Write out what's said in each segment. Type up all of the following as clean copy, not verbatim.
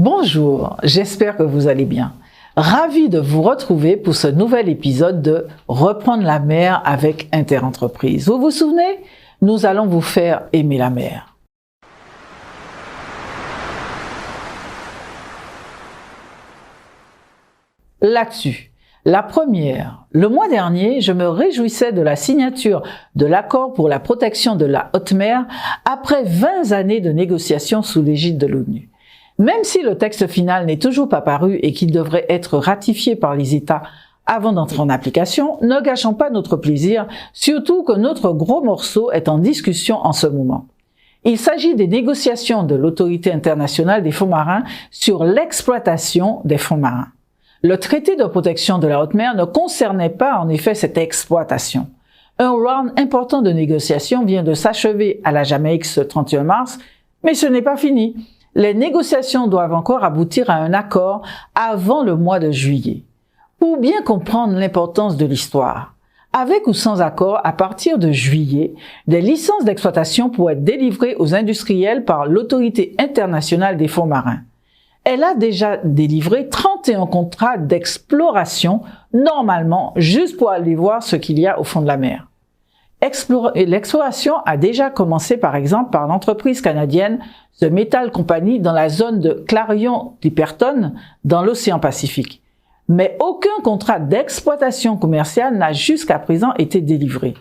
Bonjour, j'espère que vous allez bien. Ravi de vous retrouver pour ce nouvel épisode de Reprendre la mer avec Interentreprise. Vous vous souvenez? Nous allons vous faire aimer la mer. Là-dessus, la première. Le mois dernier, je me réjouissais de la signature de l'accord pour la protection de la haute mer après 20 années de négociations sous l'égide de l'ONU. Même si le texte final n'est toujours pas paru et qu'il devrait être ratifié par les États avant d'entrer en application, ne gâchons pas notre plaisir, surtout que notre gros morceau est en discussion en ce moment. Il s'agit des négociations de l'Autorité internationale des fonds marins sur l'exploitation des fonds marins. Le traité de protection de la haute mer ne concernait pas en effet cette exploitation. Un round important de négociations vient de s'achever à la Jamaïque ce 31 mars, mais ce n'est pas fini. Les négociations doivent encore aboutir à un accord avant le mois de juillet. Pour bien comprendre l'importance de l'histoire, avec ou sans accord, à partir de juillet, des licences d'exploitation pourraient être délivrées aux industriels par l'Autorité internationale des fonds marins. Elle a déjà délivré 31 contrats d'exploration, normalement, juste pour aller voir ce qu'il y a au fond de la mer. L'exploration a déjà commencé par exemple par l'entreprise canadienne The Metal Company dans la zone de Clarion-Clipperton dans l'océan Pacifique. Mais aucun contrat d'exploitation commerciale n'a jusqu'à présent été délivré.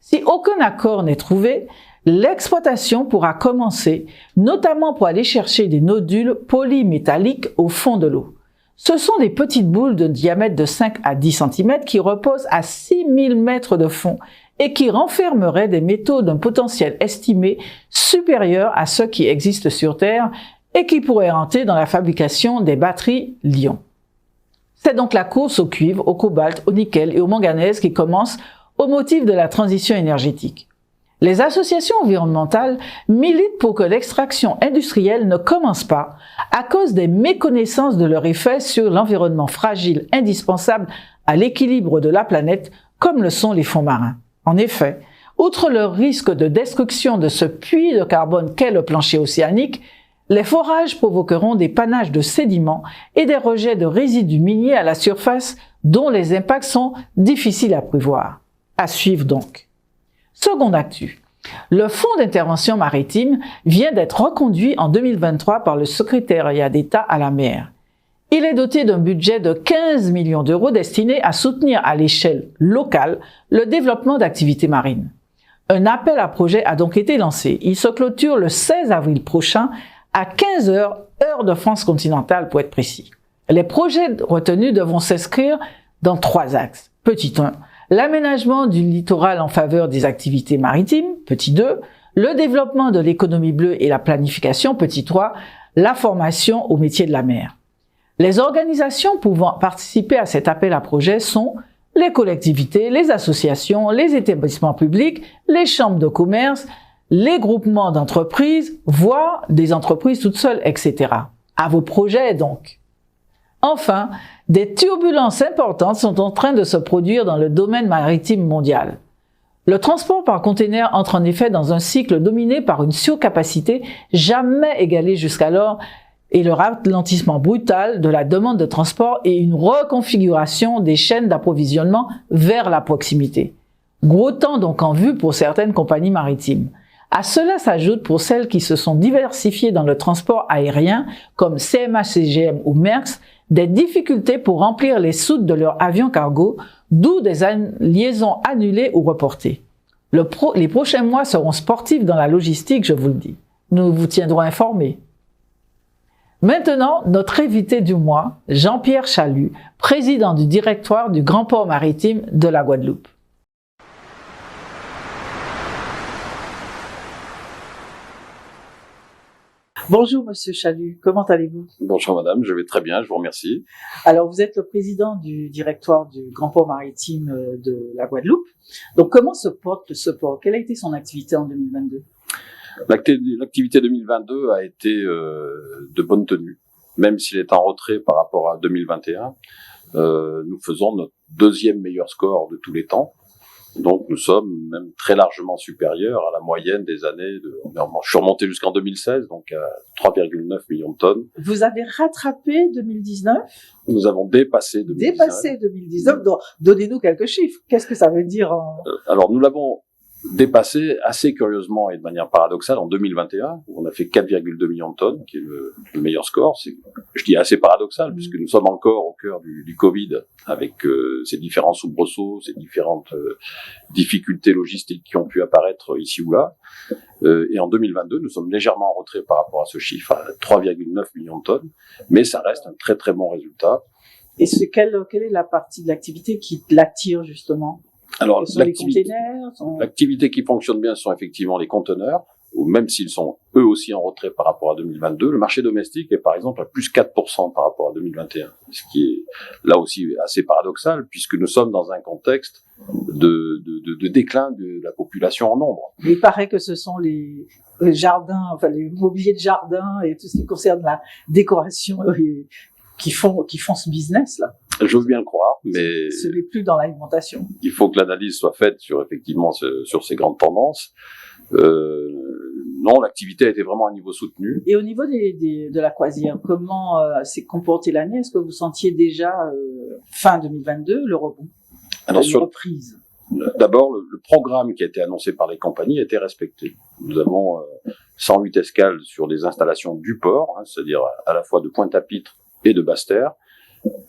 Si aucun accord n'est trouvé, l'exploitation pourra commencer, notamment pour aller chercher des nodules polymétalliques au fond de l'eau. Ce sont des petites boules de diamètre de 5 à 10 cm qui reposent à 6000 mètres de fond et qui renfermeraient des métaux d'un potentiel estimé supérieur à ceux qui existent sur Terre et qui pourraient rentrer dans la fabrication des batteries Li-ion. C'est donc la course au cuivre, au cobalt, au nickel et au manganèse qui commence au motif de la transition énergétique. Les associations environnementales militent pour que l'extraction industrielle ne commence pas à cause des méconnaissances de leur effet sur l'environnement fragile indispensable à l'équilibre de la planète comme le sont les fonds marins. En effet, outre le risque de destruction de ce puits de carbone qu'est le plancher océanique, les forages provoqueront des panaches de sédiments et des rejets de résidus miniers à la surface dont les impacts sont difficiles à prévoir. À suivre donc. Seconde actu. Le Fonds d'intervention maritime vient d'être reconduit en 2023 par le Secrétariat d'État à la mer. Il est doté d'un budget de 15 millions d'euros destiné à soutenir à l'échelle locale le développement d'activités marines. Un appel à projet a donc été lancé. Il se clôture le 16 avril prochain à 15 h, heure de France continentale pour être précis. Les projets retenus devront s'inscrire dans 3 axes. Petit 1, l'aménagement du littoral en faveur des activités maritimes. Petit 2, le développement de l'économie bleue et la planification. Petit 3, la formation au métier de la mer. Les organisations pouvant participer à cet appel à projet sont les collectivités, les associations, les établissements publics, les chambres de commerce, les groupements d'entreprises, voire des entreprises toutes seules, etc. À vos projets donc. Enfin, des turbulences importantes sont en train de se produire dans le domaine maritime mondial. Le transport par conteneur entre en effet dans un cycle dominé par une surcapacité jamais égalée jusqu'alors et le ralentissement brutal de la demande de transport et une reconfiguration des chaînes d'approvisionnement vers la proximité. Gros temps donc en vue pour certaines compagnies maritimes. À cela s'ajoute pour celles qui se sont diversifiées dans le transport aérien, comme CMA-CGM ou Maersk, des difficultés pour remplir les soutes de leurs avions cargo, d'où des liaisons annulées ou reportées. Les prochains mois seront sportifs dans la logistique, je vous le dis. Nous vous tiendrons informés. Maintenant, notre invité du mois, Jean-Pierre Chalut, président du directoire du Grand Port Maritime de la Guadeloupe. Bonjour Monsieur Chalut, comment allez-vous? Bonjour Madame, je vais très bien, je vous remercie. Alors vous êtes le président du directoire du Grand Port Maritime de la Guadeloupe. Donc comment se porte ce port? Quelle a été son activité en 2022? L'activité 2022 a été de bonne tenue, même s'il est en retrait par rapport à 2021. Nous faisons notre deuxième meilleur score de tous les temps. Donc nous sommes même très largement supérieurs à la moyenne des années. Je suis remonté jusqu'en 2016, donc à 3,9 millions de tonnes. Vous avez rattrapé 2019? Nous avons dépassé 2019. Dépassé 2019. Donc, donnez-nous quelques chiffres. Qu'est-ce que ça veut dire Alors nous l'avons dépassé assez curieusement et de manière paradoxale en 2021, où on a fait 4,2 millions de tonnes, qui est le meilleur score. Je dis assez paradoxal, puisque nous sommes encore au cœur du Covid, avec ces différents soubresauts, ces différentes difficultés logistiques qui ont pu apparaître ici ou là. Et en 2022, nous sommes légèrement en retrait par rapport à ce chiffre, à 3,9 millions de tonnes, mais ça reste un très très bon résultat. Et quelle est la partie de l'activité qui l'attire justement? Alors, l'activité qui fonctionne bien sont effectivement les conteneurs, ou même s'ils sont eux aussi en retrait par rapport à 2022. Le marché domestique est par exemple à plus 4% par rapport à 2021, ce qui est là aussi assez paradoxal, puisque nous sommes dans un contexte de déclin de la population en nombre. Il paraît que ce sont les jardins, enfin les mobiliers de jardin et tout ce qui concerne la décoration qui font ce business-là. Je veux bien le croire, mais ce n'est plus dans l'alimentation. Il faut que l'analyse soit faite sur ces grandes tendances. Non, l'activité a été vraiment à un niveau soutenu. Et au niveau de la croisière, comment s'est comportée l'année? Est-ce que vous sentiez déjà fin 2022 le rebond, la reprise? D'abord, le programme qui a été annoncé par les compagnies a été respecté. Nous avons 108 escales sur des installations du port, c'est-à-dire à la fois de Pointe-à-Pitre et de Basse-Terre.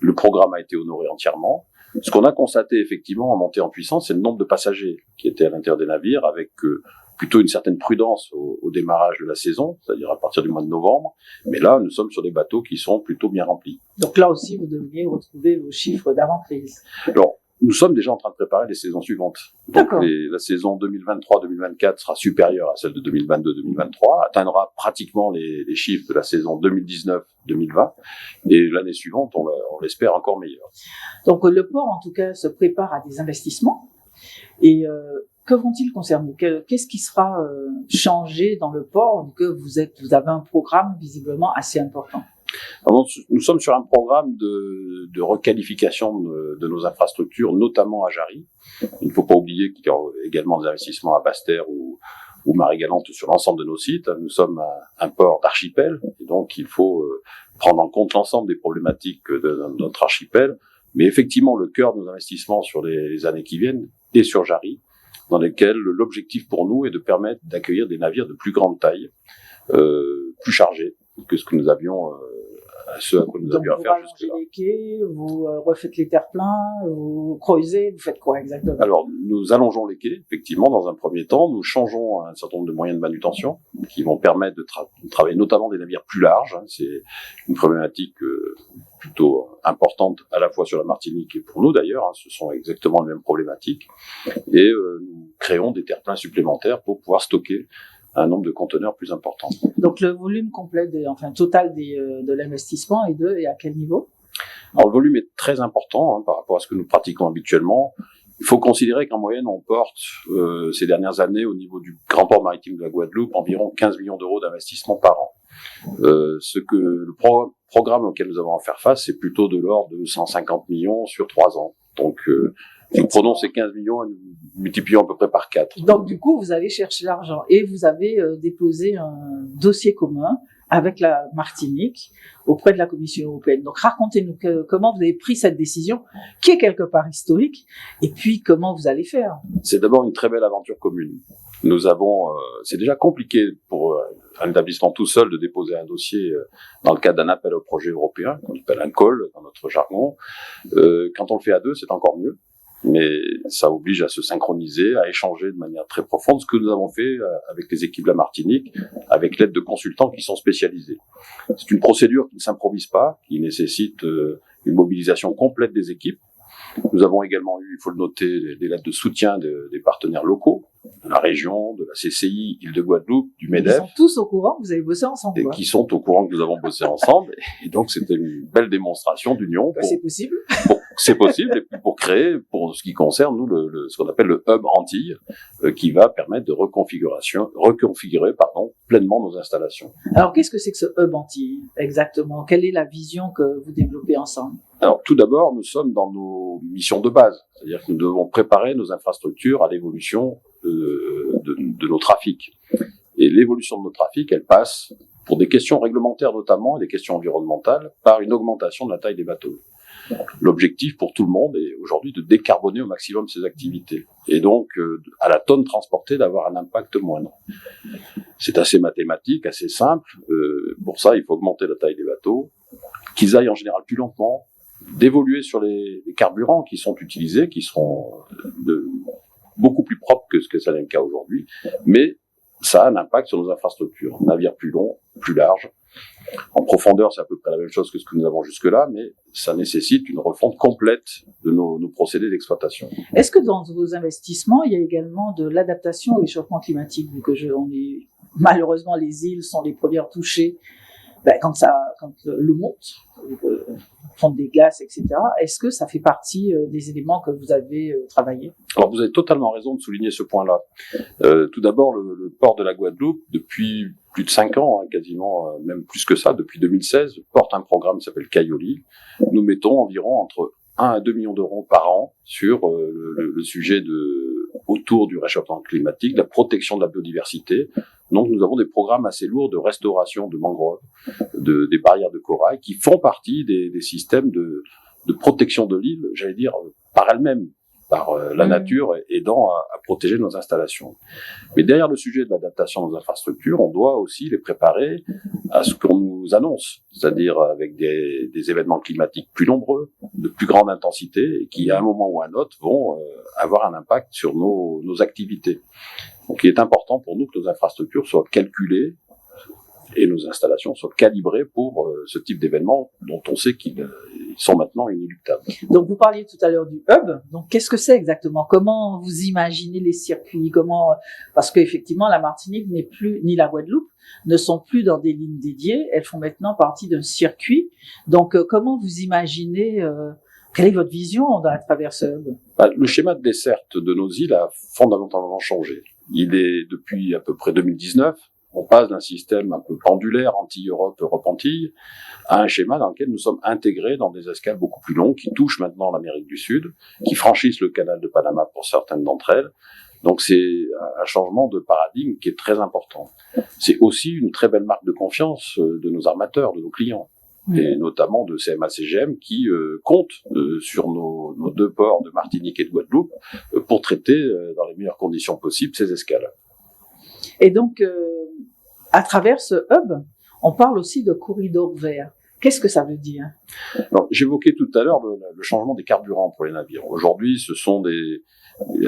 Le programme a été honoré entièrement. Ce qu'on a constaté effectivement en montée en puissance, c'est le nombre de passagers qui étaient à l'intérieur des navires, avec plutôt une certaine prudence au démarrage de la saison, c'est-à-dire à partir du mois de novembre. Mais là, nous sommes sur des bateaux qui sont plutôt bien remplis. Donc là aussi, vous devriez retrouver vos chiffres d'avant-crise. Alors, nous sommes déjà en train de préparer les saisons suivantes. Donc la saison 2023-2024 sera supérieure à celle de 2022-2023, atteindra pratiquement les chiffres de la saison 2019-2020, et l'année suivante, on l'espère encore meilleure. Donc le port, en tout cas, se prépare à des investissements. Et que vont-ils concerner? Qu'est-ce qui sera changé dans le port? Que vous avez un programme visiblement assez important. Alors, nous sommes sur un programme de requalification de nos infrastructures, notamment à Jarry. Il ne faut pas oublier qu'il y a également des investissements à Basse-Terre ou Marie-Galante sur l'ensemble de nos sites. Nous sommes un port d'archipel, et donc il faut prendre en compte l'ensemble des problématiques de notre archipel. Mais effectivement, le cœur de nos investissements sur les années qui viennent est sur Jarry, dans lesquels l'objectif pour nous est de permettre d'accueillir des navires de plus grande taille, plus chargés que ce que nous avions, ce à quoi nous avions à faire jusque-là. Vous allongez les quais, vous refaites les terre-pleins, vous creusez, vous faites quoi exactement? Alors, nous allongeons les quais, effectivement, dans un premier temps. Nous changeons un certain nombre de moyens de manutention qui vont permettre de travailler notamment des navires plus larges. C'est une problématique plutôt importante à la fois sur la Martinique et pour nous d'ailleurs. Ce sont exactement les mêmes problématiques. Et nous créons des terre-pleins supplémentaires pour pouvoir stocker un nombre de conteneurs plus important. Donc le volume complet, total de l'investissement est à quel niveau? Alors le volume est très important par rapport à ce que nous pratiquons habituellement. Il faut considérer qu'en moyenne, on porte ces dernières années au niveau du grand port maritime de la Guadeloupe environ 15 millions d'euros d'investissement par an. Ce que le programme auquel nous avons à faire face, c'est plutôt de l'ordre de 150 millions sur 3 ans. Donc nous prenons ces 15 millions et nous multiplions à peu près par 4. Donc, du coup, vous allez chercher l'argent et vous avez déposé un dossier commun avec la Martinique auprès de la Commission européenne. Donc, racontez-nous comment vous avez pris cette décision qui est quelque part historique et puis comment vous allez faire. C'est d'abord une très belle aventure commune. Nous avons, c'est déjà compliqué pour un établissement tout seul de déposer un dossier dans le cadre d'un appel au projet européen, qu'on appelle un call dans notre jargon. Quand on le fait à deux, c'est encore mieux. Mais ça oblige à se synchroniser, à échanger de manière très profonde, ce que nous avons fait avec les équipes de la Martinique, avec l'aide de consultants qui sont spécialisés. C'est une procédure qui ne s'improvise pas, qui nécessite une mobilisation complète des équipes. Nous avons également eu, il faut le noter, des lettres de soutien des partenaires locaux, de la région, de la CCI, Île-de-Guadeloupe, du MEDEF. Ils sont tous au courant que vous avez bossé ensemble. Et qui sont au courant que nous avons bossé ensemble. Et donc, c'était une belle démonstration d'union. C'est possible. C'est possible, et puis pour créer, pour ce qui concerne, nous, ce qu'on appelle le hub Antilles, qui va permettre de reconfigurer pleinement nos installations. Alors, qu'est-ce que c'est que ce hub Antilles, exactement? Quelle est la vision que vous développez ensemble? Alors, tout d'abord, nous sommes dans nos missions de base. C'est-à-dire que nous devons préparer nos infrastructures à l'évolution de nos trafics. Et l'évolution de nos trafics, elle passe, pour des questions réglementaires notamment, et des questions environnementales, par une augmentation de la taille des bateaux. L'objectif pour tout le monde est aujourd'hui de décarboner au maximum ces activités. Et donc, à la tonne transportée, d'avoir un impact moindre. C'est assez mathématique, assez simple. Pour ça, il faut augmenter la taille des bateaux, qu'ils aillent en général plus lentement, d'évoluer sur les carburants qui sont utilisés, qui seront beaucoup plus propres que ce que ça n'est le cas aujourd'hui. Mais ça a un impact sur nos infrastructures. Navires plus longs, plus larges. En profondeur, c'est à peu près la même chose que ce que nous avons jusque-là, mais ça nécessite une refonte complète de nos procédés d'exploitation. Est-ce que dans vos investissements, il y a également de l'adaptation au réchauffement climatique, vu que malheureusement les îles sont les premières touchées quand l'eau monte, fonte des glaces, etc. Est-ce que ça fait partie des éléments que vous avez travaillés? Alors vous avez totalement raison de souligner ce point-là. Tout d'abord, le port de la Guadeloupe, depuis plus de 5 ans, quasiment, même plus que ça, depuis 2016, porte un programme qui s'appelle Cayoli. Nous mettons environ entre 1 à 2 millions d'euros par an sur le sujet autour du réchauffement climatique, de la protection de la biodiversité. Donc nous avons des programmes assez lourds de restauration de mangroves, des barrières de corail, qui font partie des systèmes de protection de l'île, j'allais dire, par elle-même, par la nature, aidant à protéger nos installations. Mais derrière le sujet de l'adaptation de nos infrastructures, on doit aussi les préparer à ce qu'on nous annonce, c'est-à-dire avec des événements climatiques plus nombreux, de plus grande intensité, et qui, à un moment ou à un autre, vont avoir un impact sur nos activités. Donc il est important pour nous que nos infrastructures soient calculées et nos installations soient calibrées pour ce type d'événements dont on sait qu'ils sont maintenant inéluctables. Donc vous parliez tout à l'heure du hub. Donc qu'est-ce que c'est exactement? Comment vous imaginez les circuits? Parce qu'effectivement la Martinique n'est plus, ni la Guadeloupe, ne sont plus dans des lignes dédiées. Elles font maintenant partie d'un circuit. Donc comment vous imaginez quelle est votre vision à travers ce hub? Le schéma de desserte de nos îles a fondamentalement changé. Il est depuis à peu près 2019. On passe d'un système un peu pendulaire, anti-Europe, Europe-Antilles, à un schéma dans lequel nous sommes intégrés dans des escales beaucoup plus longues qui touchent maintenant l'Amérique du Sud, qui franchissent le canal de Panama pour certaines d'entre elles. Donc c'est un changement de paradigme qui est très important. C'est aussi une très belle marque de confiance de nos armateurs, de nos clients, et notamment de CMA-CGM qui comptent sur nos 2 ports de Martinique et de Guadeloupe pour traiter dans les meilleures conditions possibles ces escales. Et donc, à travers ce hub, on parle aussi de corridor vert. Qu'est-ce que ça veut dire? J'évoquais tout à l'heure le changement des carburants pour les navires. Aujourd'hui, ce sont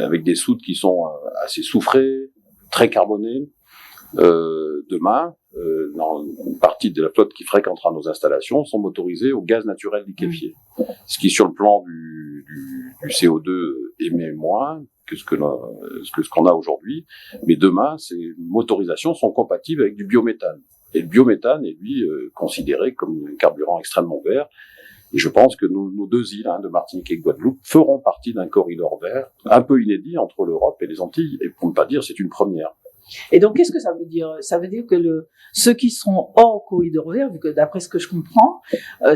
avec des soutes qui sont assez soufrées, très carbonées. Demain, une partie de la flotte qui fréquentera nos installations sont motorisées au gaz naturel liquéfié. Ce qui, sur le plan du CO2, émet moins que ce qu'on a aujourd'hui. Mais demain, ces motorisations sont compatibles avec du biométhane. Et le biométhane est, lui, considéré comme un carburant extrêmement vert. Et je pense que nos 2 îles, de Martinique et de Guadeloupe, feront partie d'un corridor vert un peu inédit entre l'Europe et les Antilles. Et pour ne pas dire, c'est une première. Et donc, qu'est-ce que ça veut dire? Ça veut dire que ceux qui seront hors corridor vert, vu que d'après ce que je comprends,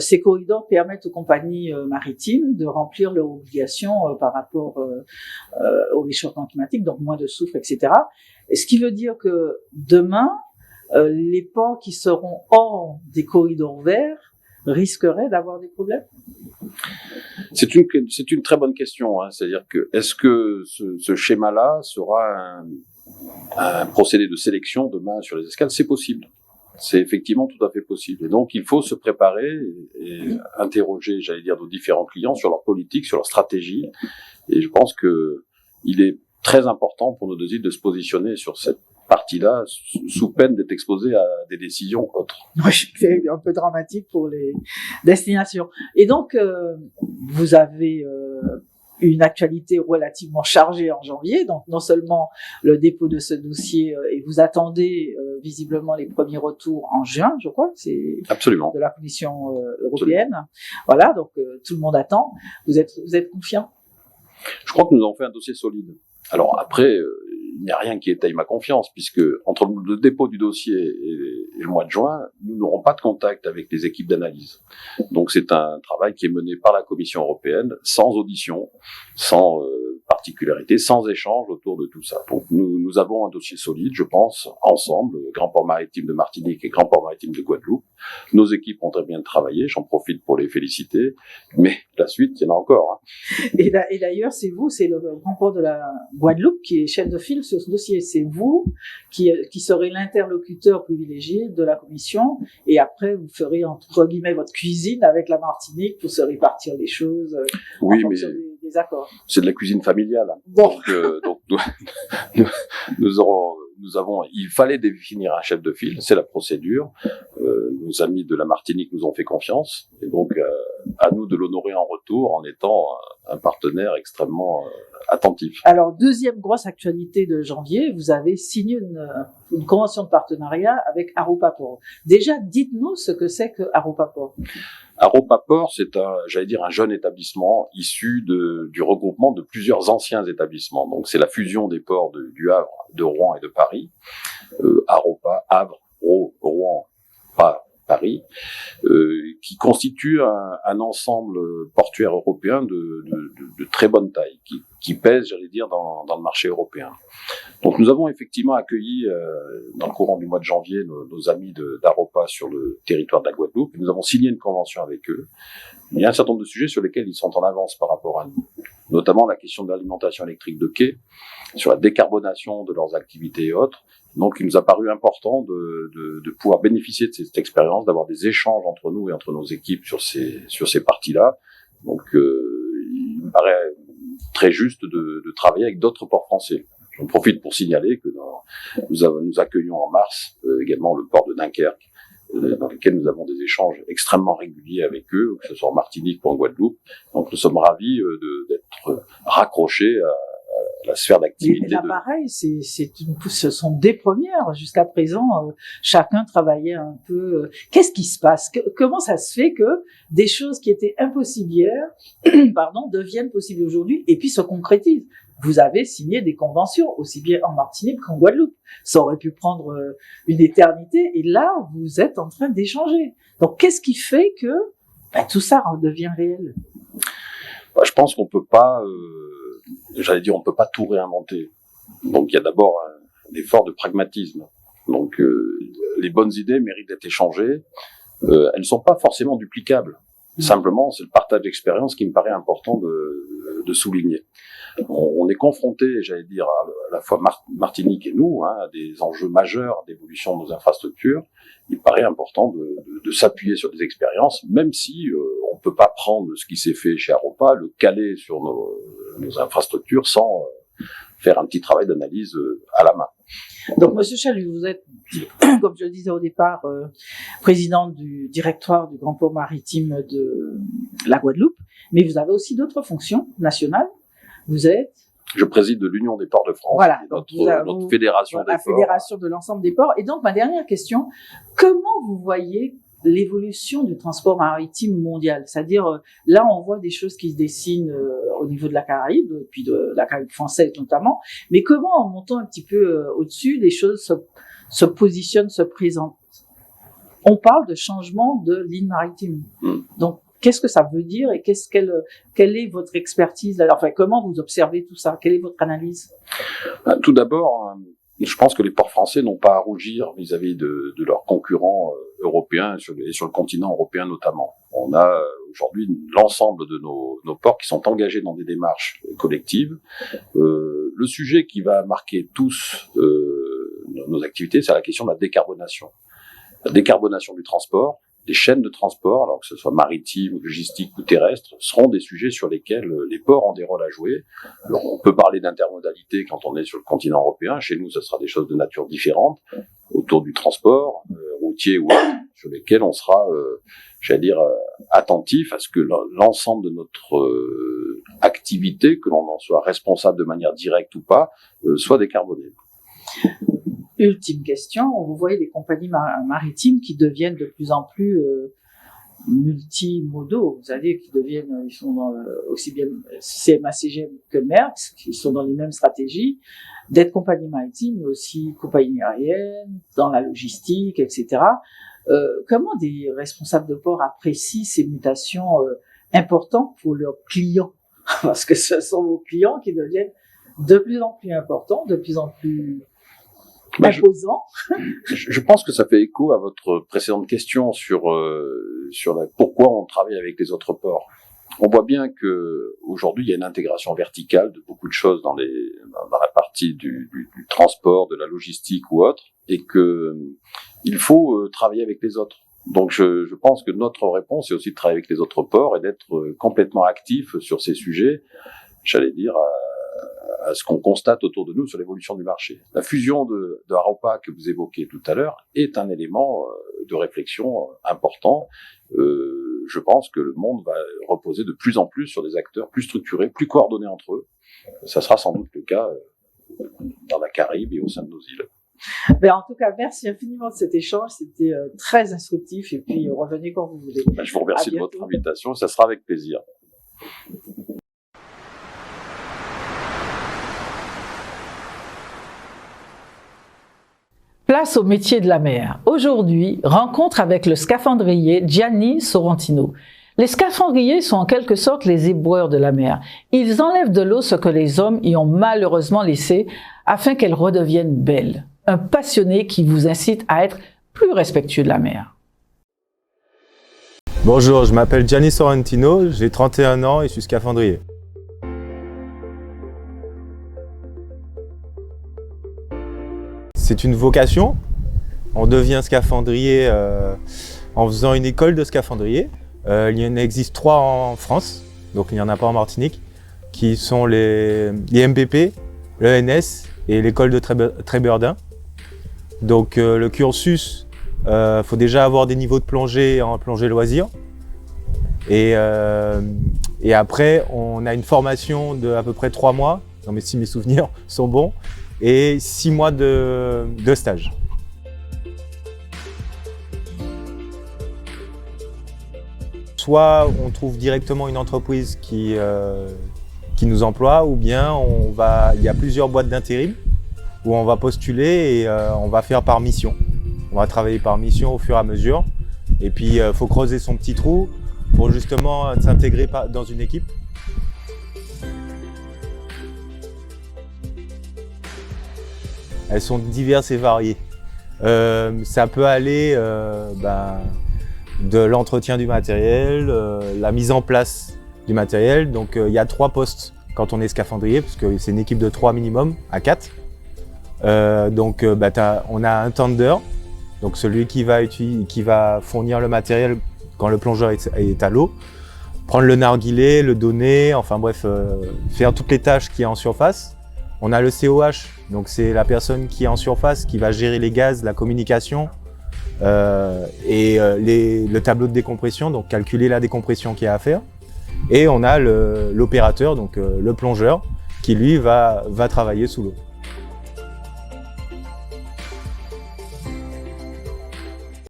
ces corridors permettent aux compagnies maritimes de remplir leurs obligations par rapport au réchauffement climatique, donc moins de soufre, etc. Et ce qui veut dire que demain, les ports qui seront hors des corridors verts risqueraient d'avoir des problèmes? C'est une très bonne question. C'est-à-dire que est-ce que ce schéma-là sera un procédé de sélection demain sur les escales? C'est possible. C'est effectivement tout à fait possible. Et donc, il faut se préparer et interroger, j'allais dire, nos différents clients sur leur politique, sur leur stratégie. Et je pense que il est très important pour nos 2 îles de se positionner sur cette partie-là, sous peine d'être exposé à des décisions autres. Oui, c'est un peu dramatique pour les destinations. Et donc, vous avez une actualité relativement chargée en janvier, donc non seulement le dépôt de ce dossier, et vous attendez visiblement les premiers retours en juin, je crois, c'est absolument de la Commission européenne. Absolument. Voilà, donc tout le monde attend. Vous êtes confiant? Je crois que nous avons fait un dossier solide. Alors après, il n'y a rien qui étaye ma confiance, puisque entre le dépôt du dossier le mois de juin, nous n'aurons pas de contact avec les équipes d'analyse. Donc c'est un travail qui est mené par la Commission européenne, sans audition, sans particularité, sans échange autour de tout ça. Donc nous avons un dossier solide, je pense, ensemble, Grand Port Maritime de Martinique et Grand Port Maritime de Guadeloupe. Nos équipes ont très bien travaillé, j'en profite pour les féliciter, mais la suite, il y en a encore. Hein. Et d'ailleurs, c'est le Grand Port de la Guadeloupe qui est chef de file sur ce dossier. C'est vous qui serez l'interlocuteur privilégié de la Commission, et après vous ferez entre guillemets votre cuisine avec la Martinique pour se répartir les choses en fonction des accords. C'est de la cuisine familiale. Bon. Donc il fallait définir un chef de file, c'est la procédure. Nos amis de la Martinique nous ont fait confiance, et donc à nous de l'honorer en retour en étant un partenaire extrêmement attentif. Alors, deuxième grosse actualité de janvier, vous avez signé une convention de partenariat avec Aropaport. Déjà, dites-nous ce que c'est que Aropaport. Aropaport, c'est un jeune établissement issu du regroupement de plusieurs anciens établissements. Donc, c'est la fusion des ports du Havre, de Rouen et de Paris. Aropa, Havre, Rouen, Paris, qui constitue un ensemble portuaire européen de très bonne taille, qui pèse, j'allais dire, dans le marché européen. Donc nous avons effectivement accueilli, dans le courant du mois de janvier, nos amis d'Aropa sur le territoire de la Guadeloupe, et nous avons signé une convention avec eux. Il y a un certain nombre de sujets sur lesquels ils sont en avance par rapport à nous, notamment la question de l'alimentation électrique de quai, sur la décarbonation de leurs activités et autres. Donc, il nous a paru important de pouvoir bénéficier de cette expérience, d'avoir des échanges entre nous et entre nos équipes sur ces parties-là. Donc, il me paraît très juste de travailler avec d'autres ports français. J'en profite pour signaler que nous accueillons en mars également le port de Dunkerque, dans lequel nous avons des échanges extrêmement réguliers avec eux, que ce soit en Martinique ou en Guadeloupe. Donc, nous sommes ravis d'être raccrochés à la sphère d'activité. Et là, pareil, ce sont des premières. Jusqu'à présent, chacun travaillait un peu. Qu'est-ce qui se passe? Comment ça se fait que des choses qui étaient impossibles hier, deviennent possibles aujourd'hui et puis se concrétisent? Vous avez signé des conventions, aussi bien en Martinique qu'en Guadeloupe. Ça aurait pu prendre une éternité, et là, vous êtes en train d'échanger. Donc, qu'est-ce qui fait que tout ça devient réel? Je pense qu'on peut pas, on peut pas tout réinventer. Donc, il y a d'abord un effort de pragmatisme. Donc, les bonnes idées méritent d'être échangées. Elles ne sont pas forcément duplicables. Simplement, c'est le partage d'expérience qui me paraît important de souligner. On est confronté, à la fois Martinique et nous, à des enjeux majeurs d'évolution de nos infrastructures. Il paraît important de s'appuyer sur des expériences, même si on peut pas prendre ce qui s'est fait chez Aropa, le caler sur nos infrastructures sans faire un petit travail d'analyse à la main. Donc, Monsieur Chalut, vous êtes, comme je le disais au départ, président du directoire du Grand Port Maritime de la Guadeloupe, mais vous avez aussi d'autres fonctions nationales. Vous êtes... Je préside de l'Union des ports de France, voilà, notre fédération des ports. La fédération de l'ensemble des ports. Et donc, ma dernière question, comment vous voyez l'évolution du transport maritime mondial? C'est-à-dire, là, on voit des choses qui se dessinent au niveau de la Caraïbe, puis de la Caraïbe française notamment, mais comment, en montant un petit peu au-dessus, les choses se positionnent, se présentent? On parle de changement de ligne maritime. Donc, qu'est-ce que ça veut dire et quelle est votre expertise là? Enfin, comment vous observez tout ça? Quelle est votre analyse? Tout d'abord, je pense que les ports français n'ont pas à rougir vis-à-vis de leurs concurrents européens et sur le continent européen notamment. On a aujourd'hui l'ensemble de nos ports qui sont engagés dans des démarches collectives. Le sujet qui va marquer tous nos activités, c'est la question de la décarbonation. La décarbonation du transport, des chaînes de transport, alors que ce soit maritime, logistique ou terrestre, seront des sujets sur lesquels les ports ont des rôles à jouer. Alors, on peut parler d'intermodalité quand on est sur le continent européen. Chez nous, ce sera des choses de nature différente, autour du transport, routier ou autre, sur lesquels on sera, attentif à ce que l'ensemble de notre activité, que l'on en soit responsable de manière directe ou pas, soit décarbonée. Ultime question, vous voyez les compagnies maritimes qui deviennent de plus en plus multimodaux, c'est-à-dire qui deviennent, ils sont dans aussi bien CMA CGM que Maersk, qui sont dans les mêmes stratégies, d'être compagnie maritime, mais aussi compagnie aérienne, dans la logistique, etc. Comment des responsables de port apprécient ces mutations importantes pour leurs clients? Parce que ce sont vos clients qui deviennent de plus en plus importants, de plus en plus imposants. Je pense que ça fait écho à votre précédente question sur pourquoi on travaille avec les autres ports. On voit bien que aujourd'hui il y a une intégration verticale de beaucoup de choses dans la partie du transport, de la logistique ou autre, et que il faut travailler avec les autres. Donc je pense que notre réponse est aussi de travailler avec les autres ports et d'être complètement actif sur ces sujets, j'allais dire à ce qu'on constate autour de nous sur l'évolution du marché. La fusion de Aropa que vous évoquez tout à l'heure est un élément de réflexion important. Je pense que le monde va reposer de plus en plus sur des acteurs plus structurés, plus coordonnés entre eux. Ça sera sans doute le cas dans la Caraïbe et au sein de nos îles. Ben, en tout cas, merci infiniment de cet échange. C'était très instructif et puis revenez quand vous voulez. Ben, je vous remercie de votre invitation. Ça sera avec plaisir. Place au métier de la mer. Aujourd'hui, rencontre avec le scaphandrier Gianni Sorrentino. Les scaphandriers sont en quelque sorte les éboueurs de la mer. Ils enlèvent de l'eau ce que les hommes y ont malheureusement laissé afin qu'elle redevienne belle. Un passionné qui vous incite à être plus respectueux de la mer. Bonjour, je m'appelle Gianni Sorrentino, j'ai 31 ans et je suis scaphandrier. C'est une vocation. On devient scaphandrier en faisant une école de scaphandrier. Il y en existe 3 en France, donc il n'y en a pas en Martinique, qui sont les MPP, l'ENS et l'école de Trébeurdin. Donc le cursus, faut déjà avoir des niveaux de plongée en plongée loisir. Et après, on a une formation de à peu près 3 mois, non mais si mes souvenirs sont bons, et 6 mois de stage. Soit on trouve directement une entreprise qui nous emploie, ou bien il y a plusieurs boîtes d'intérim où on va postuler et on va faire par mission. On va travailler par mission au fur et à mesure. Et puis il faut creuser son petit trou pour justement s'intégrer dans une équipe. Elles sont diverses et variées. Ça peut aller de l'entretien du matériel, la mise en place du matériel. Donc il y a 3 postes quand on est scaphandrier, parce que c'est une équipe de 3 minimum à 4. On a un tender, donc celui qui va fournir le matériel quand le plongeur est à l'eau, prendre le narguilé, le donner, enfin bref, faire toutes les tâches qu'il y a en surface. On a le COH, donc c'est la personne qui est en surface qui va gérer les gaz, la communication le tableau de décompression, donc calculer la décompression qu'il y a à faire. Et on a l'opérateur, donc le plongeur, qui lui va travailler sous l'eau.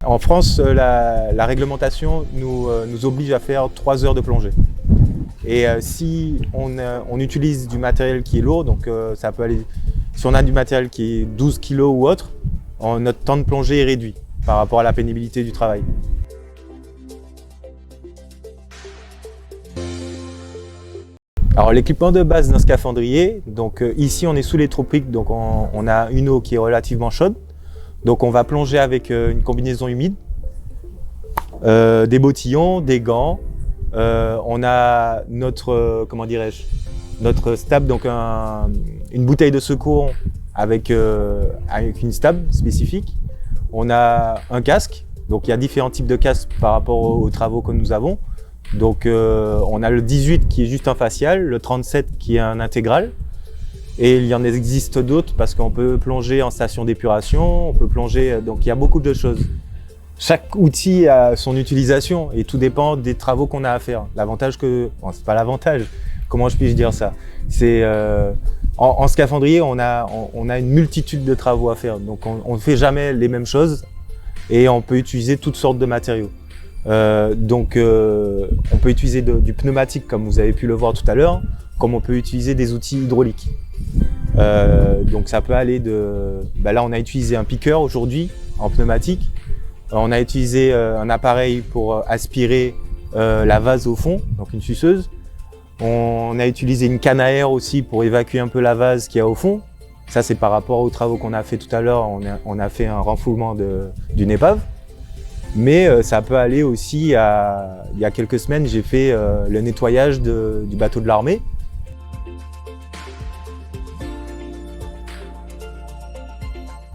En France, la réglementation nous oblige à faire 3 heures de plongée. Et si on utilise du matériel qui est lourd, donc ça peut aller, si on a du matériel qui est 12 kg ou autre, notre temps de plongée est réduit par rapport à la pénibilité du travail. Alors l'équipement de base d'un scaphandrier, donc ici on est sous les tropiques, donc on a une eau qui est relativement chaude. Donc on va plonger avec une combinaison humide, des bottillons, des gants. On a notre stab, donc une bouteille de secours avec une stab spécifique. On a un casque, donc il y a différents types de casques par rapport aux travaux que nous avons. Donc on a le 18 qui est juste un facial, le 37 qui est un intégral. Et il y en existe d'autres parce qu'on peut plonger en station d'épuration, on peut plonger, donc il y a beaucoup de choses. Chaque outil a son utilisation et tout dépend des travaux qu'on a à faire. L'avantage c'est pas l'avantage, comment je puis dire ça? C'est en scaphandrier, on a une multitude de travaux à faire, donc on ne fait jamais les mêmes choses et on peut utiliser toutes sortes de matériaux. On peut utiliser du pneumatique comme vous avez pu le voir tout à l'heure, comme on peut utiliser des outils hydrauliques. Donc ça peut aller de... là on a utilisé un piqueur aujourd'hui en pneumatique. On a utilisé un appareil pour aspirer la vase au fond, donc une suceuse. On a utilisé une canne à air aussi pour évacuer un peu la vase qu'il y a au fond. Ça c'est par rapport aux travaux qu'on a fait tout à l'heure, on a fait un renflouement d'une épave. Mais ça peut aller aussi, il y a quelques semaines, j'ai fait le nettoyage du bateau de l'armée.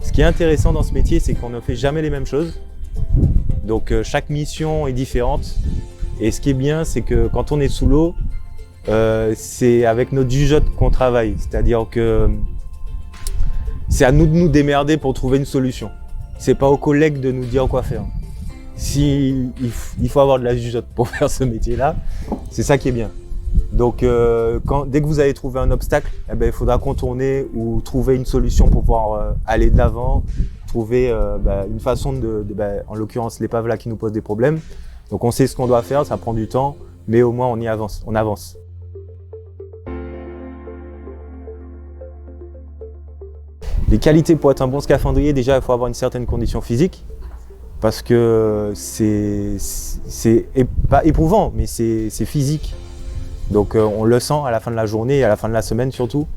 Ce qui est intéressant dans ce métier, c'est qu'on ne fait jamais les mêmes choses. Donc chaque mission est différente. Et ce qui est bien, c'est que quand on est sous l'eau, c'est avec notre jugeote qu'on travaille. C'est-à-dire que c'est à nous de nous démerder pour trouver une solution. C'est pas aux collègues de nous dire quoi faire. Il faut avoir de la jugeote pour faire ce métier-là. C'est ça qui est bien. Donc dès que vous avez trouvé un obstacle, il faudra contourner ou trouver une solution pour pouvoir aller de l'avant, trouver une façon en l'occurrence l'épave là qui nous pose des problèmes. Donc on sait ce qu'on doit faire, ça prend du temps, mais au moins on avance. Les qualités pour être un bon scaphandrier, déjà il faut avoir une certaine condition physique, parce que c'est pas éprouvant, mais c'est physique. Donc on le sent à la fin de la journée et à la fin de la semaine surtout.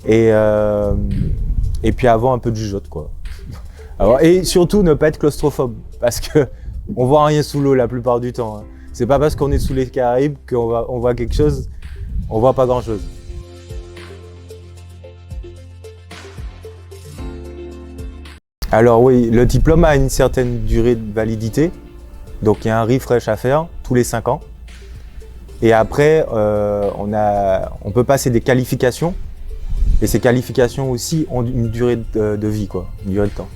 Et puis avoir un peu de jugeote, quoi. Et surtout ne pas être claustrophobe, parce que on voit rien sous l'eau la plupart du temps. Hein. C'est pas parce qu'on est sous les Caraïbes qu'on voit quelque chose, on voit pas grand chose. Alors oui, le diplôme a une certaine durée de validité, donc il y a un refresh à faire tous les 5 ans. Et après, on peut passer des qualifications, et ces qualifications aussi ont une durée de vie, quoi, une durée de temps,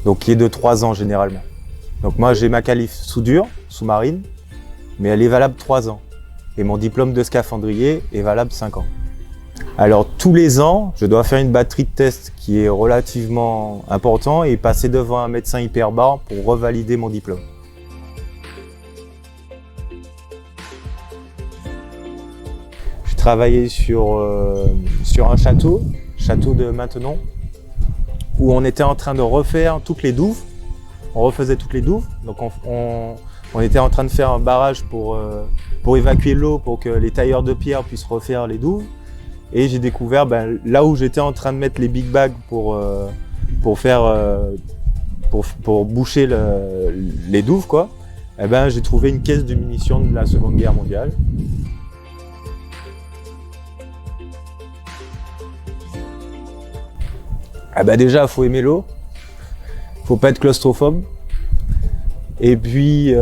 donc qui est de 3 ans généralement. Donc moi j'ai ma qualif soudure, sous-marine, mais elle est valable 3 ans. Et mon diplôme de scaphandrier est valable 5 ans. Alors tous les ans, je dois faire une batterie de test qui est relativement important et passer devant un médecin hyperbare pour revalider mon diplôme. J'ai travaillé sur un château de Maintenon, où on était en train de refaire toutes les douves. On refaisait toutes les douves, donc on était en train de faire un barrage pour évacuer l'eau pour que les tailleurs de pierre puissent refaire les douves. Et j'ai découvert, là où j'étais en train de mettre les big bags pour boucher les douves, quoi, j'ai trouvé une caisse de munitions de la Seconde Guerre mondiale. Déjà, il faut aimer l'eau. Faut pas être claustrophobe. Et puis,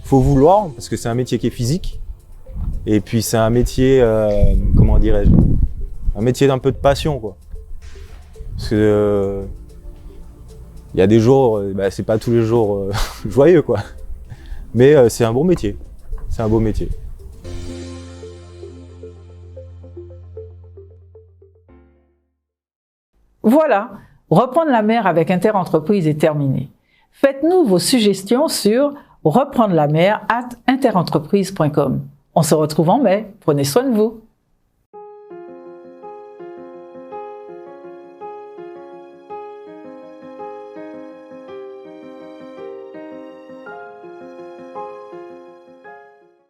faut vouloir, parce que c'est un métier qui est physique. Et puis, c'est un métier, comment dirais-je, un métier d'un peu de passion, quoi. Parce que il y a des jours, c'est pas tous les jours joyeux, quoi. Mais c'est un bon métier. C'est un beau métier. Voilà, reprendre la mer avec Interentreprise est terminé. Faites-nous vos suggestions sur reprendre la mer @interentreprise.com. On se retrouve en mai. Prenez soin de vous.